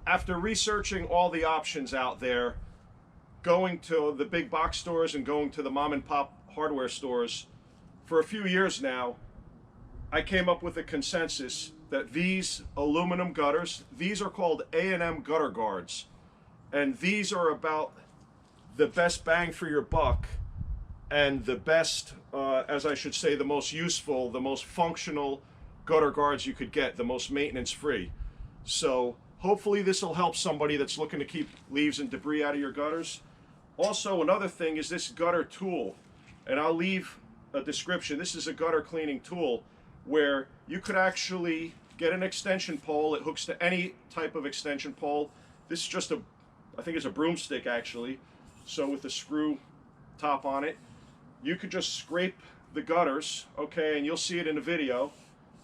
after researching all the options out there, going to the big box stores and going to the mom and pop hardware stores for a few years now, I came up with a consensus that these aluminum gutters, these are called A&M gutter guards, and these are about the best bang for your buck and the best, as I should say, the most useful, the most functional gutter guards you could get, the most maintenance free. So hopefully this will help somebody that's looking to keep leaves and debris out of your gutters. Also, another thing is this gutter tool, and I'll leave a description. This is a gutter cleaning tool where you could actually get an extension pole. It hooks to any type of extension pole. This is just I think it's a broomstick actually. So with a screw top on it, you could just scrape the gutters, okay, and you'll see it in the video.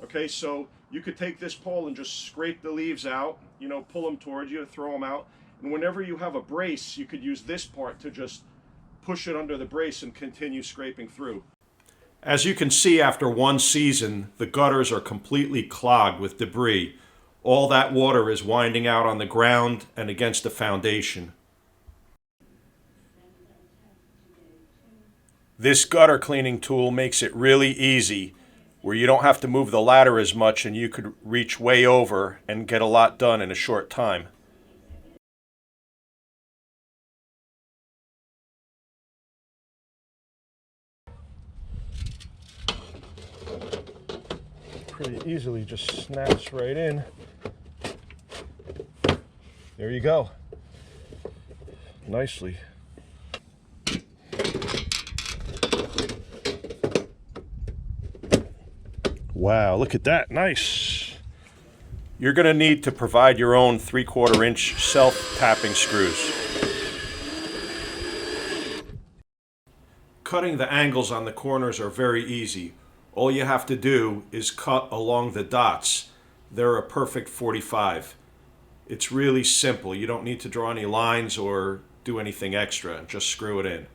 Okay, so you could take this pole and just scrape the leaves out, you know, pull them towards you, throw them out. And whenever you have a brace, you could use this part to just push it under the brace and continue scraping through. As you can see, after one season, the gutters are completely clogged with debris. All that water is winding out on the ground and against the foundation. This gutter cleaning tool makes it really easy, where you don't have to move the ladder as much and you could reach way over and get a lot done in a short time. Pretty easily just snaps right in. There you go. Nicely. Wow, look at that, nice. You're going to need to provide your own 3/4 inch self-tapping screws. Cutting the angles on the corners are very easy. All you have to do is cut along the dots. They're a perfect 45. It's really simple. You don't need to draw any lines or do anything extra. Just screw it in.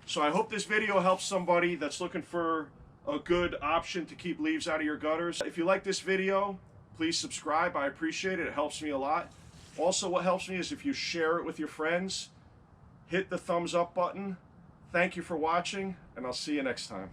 So I hope this video helps somebody that's looking for a good option to keep leaves out of your gutters. If you like this video, please subscribe. I appreciate it. It helps me a lot. Also, what helps me is if you share it with your friends, hit the thumbs up button. Thank you for watching, and I'll see you next time.